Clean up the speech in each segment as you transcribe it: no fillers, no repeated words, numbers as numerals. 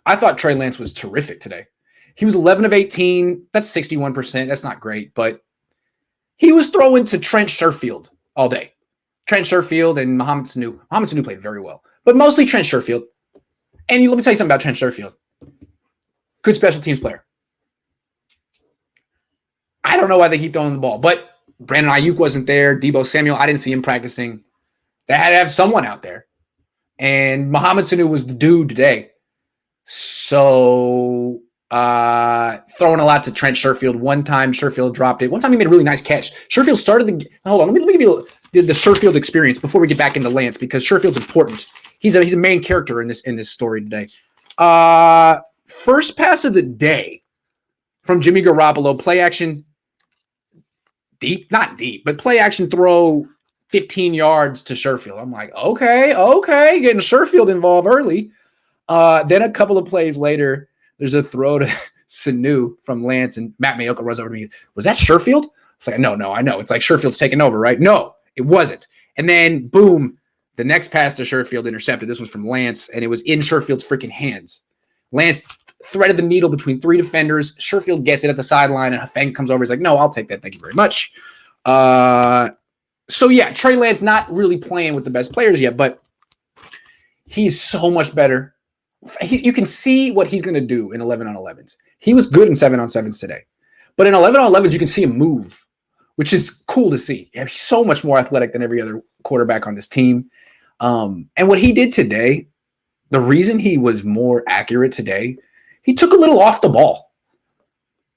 I thought Trey Lance was terrific today. He was 11 of 18. That's 61%. That's not great, but he was throwing to Trent Sherfield all day. Trent Sherfield and Mohamed Sanu. Mohamed Sanu played very well, but mostly Trent Sherfield. And let me tell you something about Trent Sherfield. Good special teams player. I don't know why they keep throwing the ball, but Brandon Ayuk wasn't there. Deebo Samuel, I didn't see him practicing. They had to have someone out there. And Mohamed Sanu was the dude today. So throwing a lot to Trent Sherfield. One time Sherfield dropped it. One time he made a really nice catch. Sherfield started the – hold on. Let me give you the Sherfield experience before we get back into Lance because Sherfield's important. He's a main character in this story today. First pass of the day from Jimmy Garoppolo, play action, not deep, but play action throw 15 yards to Sherfield. I'm like, okay, getting Sherfield involved early. Then a couple of plays later, there's a throw to Sanu from Lance, and Matt Mayoka runs over to me. Was that Sherfield? It's like, no, I know. It's like Sherfield's taking over, right? No, it wasn't. And then, boom, the next pass to Sherfield intercepted. This was from Lance, and it was in Sherfield's freaking hands. Lance threaded the needle between three defenders. Sherfield gets it at the sideline, and Hafeng comes over. He's like, no, I'll take that. Thank you very much. So, yeah, Trey Lance not really playing with the best players yet, but he's so much better. You can see what he's going to do in 11-on-11s. He was good in 7-on-7s today. But in 11-on-11s, you can see him move, which is cool to see. He's so much more athletic than every other quarterback on this team. And what he did today, the reason he was more accurate today, he took a little off the ball.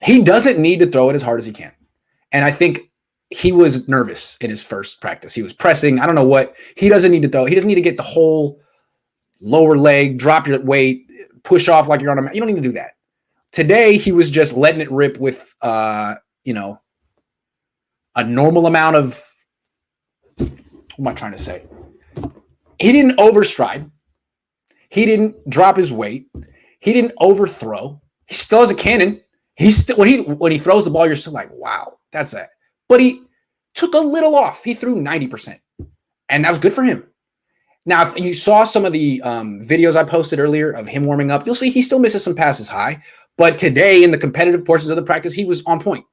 He doesn't need to throw it as hard as he can. And I think he was nervous in his first practice. He was pressing. I don't know what. He doesn't need to throw. He doesn't need to get the whole lower leg, drop your weight, push off like you're on a – you don't need to do that. Today, he was just letting it rip with, a normal amount of – what am I trying to say? He didn't overstride. He didn't drop his weight. He didn't overthrow. He still has a cannon. He's still when he throws the ball, you're still like, wow, that's that. But he took a little off. He threw 90%, and that was good for him. Now, if you saw some of the videos I posted earlier of him warming up, you'll see he still misses some passes high. But today, in the competitive portions of the practice, he was on point.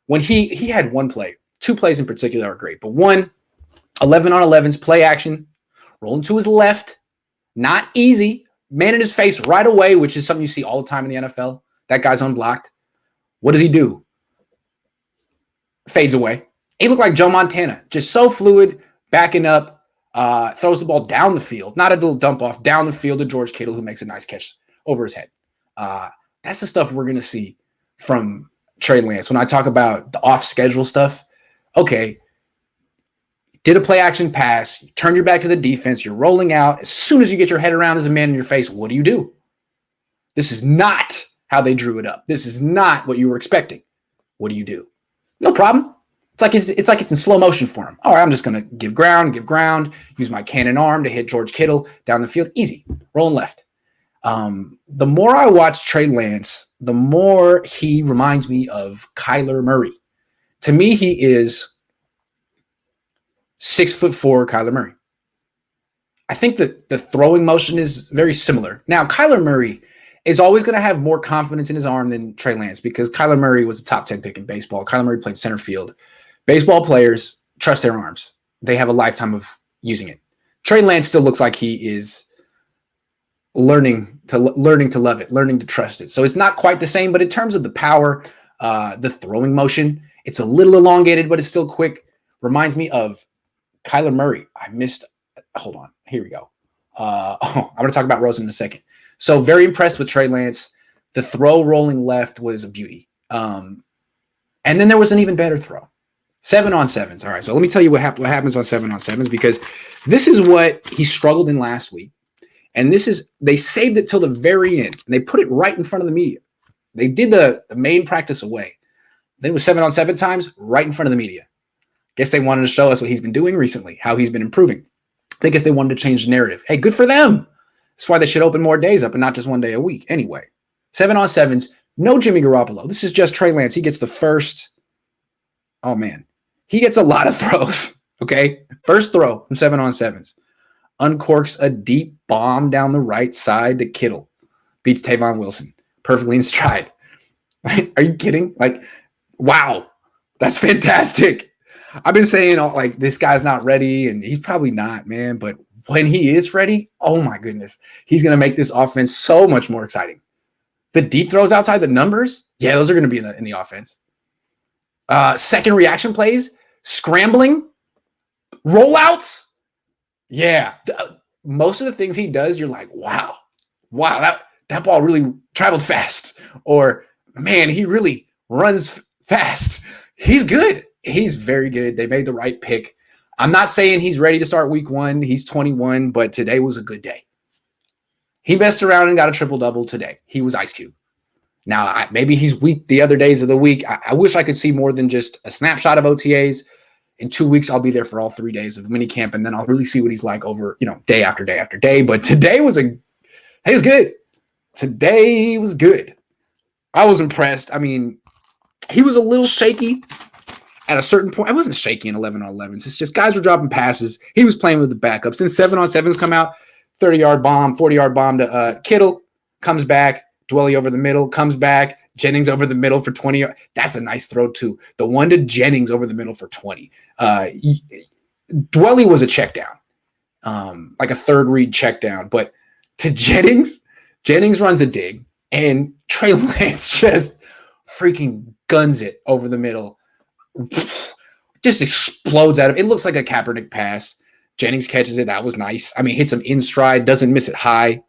When he had one play, two plays in particular are great, but one, 11-on-11s, play action, rolling to his left, not easy, man in his face right away, which is something you see all the time in the NFL. That guy's unblocked. What does he do? Fades away. He looked like Joe Montana, just so fluid, backing up. Throws the ball down the field, not a little dump off, down the field to George Kittle, who makes a nice catch over his head. That's the stuff we're going to see from Trey Lance. When I talk about the off-schedule stuff, okay, did a play-action pass, you turn your back to the defense, you're rolling out. As soon as you get your head around as a man in your face, what do? This is not how they drew it up. This is not what you were expecting. What do? No problem. It's like it's in slow motion for him. All right, I'm just going to give ground, use my cannon arm to hit George Kittle down the field. Easy, rolling left. The more I watch Trey Lance, the more he reminds me of Kyler Murray. To me, he is 6'4" Kyler Murray. I think that the throwing motion is very similar. Now, Kyler Murray is always going to have more confidence in his arm than Trey Lance because Kyler Murray was a top 10 pick in baseball. Kyler Murray played center field. Baseball players trust their arms. They have a lifetime of using it. Trey Lance still looks like he is learning to love it, learning to trust it. So it's not quite the same, but in terms of the power, the throwing motion, it's a little elongated, but it's still quick. Reminds me of Kyler Murray. Hold on. Here we go. I'm going to talk about Rosen in a second. So very impressed with Trey Lance. The throw rolling left was a beauty. And then there was an even better throw. 7-on-7s. All right, so let me tell you what happens on 7-on-7s because this is what he struggled in last week. And they saved it till the very end. And they put it right in front of the media. They did the main practice away. Then it was 7-on-7 times right in front of the media. Guess they wanted to show us what he's been doing recently, how he's been improving. I guess they wanted to change the narrative. Hey, good for them. That's why they should open more days up and not just one day a week. Anyway, 7-on-7s, no Jimmy Garoppolo. This is just Trey Lance. He gets the first. Oh, man. He gets a lot of throws, okay? First throw from 7-on-7s. Uncorks a deep bomb down the right side to Kittle. beats Tavon Wilson perfectly in stride. Are you kidding? Like, wow, that's fantastic. I've been saying like this guy's not ready, and he's probably not, man. But when he is ready, oh my goodness, he's going to make this offense so much more exciting. The deep throws outside the numbers, yeah, those are going to be in the offense. Second reaction plays, scrambling, rollouts, yeah. Most of the things he does, you're like, wow, that ball really traveled fast, or man, he really runs fast. He's good. He's very good. They made the right pick. I'm not saying he's ready to start week 1. He's 21, but today was a good day. He messed around and got a triple-double today. He was Ice Cube. Now, maybe he's weak the other days of the week. I wish I could see more than just a snapshot of OTAs. In 2 weeks, I'll be there for all 3 days of minicamp, and then I'll really see what he's like over, day after day after day. But today was good. Today was good. I was impressed. I mean, he was a little shaky at a certain point. I wasn't shaky in 11-on-11s. It's just guys were dropping passes. He was playing with the backups. Since 7-on-7s come out, 30-yard bomb, 40-yard bomb to Kittle, comes back, Dwelly over the middle, comes back, Jennings over the middle for 20. That's a nice throw, too. The one to Jennings over the middle for 20. Dwelly was a check down, like a third read check down. But to Jennings runs a dig, and Trey Lance just freaking guns it over the middle. Just explodes out of it. It looks like a Kaepernick pass. Jennings catches it. That was nice. I mean, hits him in stride, doesn't miss it high.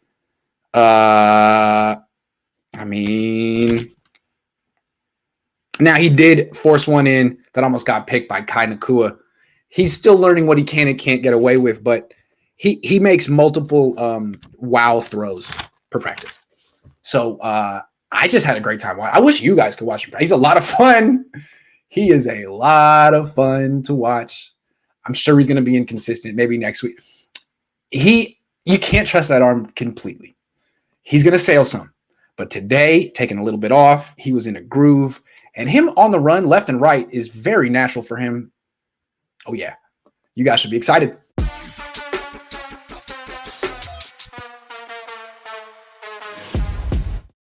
I mean, now he did force one in that almost got picked by Kai Nakua. He's still learning what he can and can't get away with, but he makes multiple wow throws per practice. So I just had a great time. I wish you guys could watch him. He's a lot of fun. He is a lot of fun to watch. I'm sure he's going to be inconsistent maybe next week. You can't trust that arm completely. He's going to sail some. But today, taking a little bit off, he was in a groove. And him on the run, left and right, is very natural for him. Oh, yeah. You guys should be excited.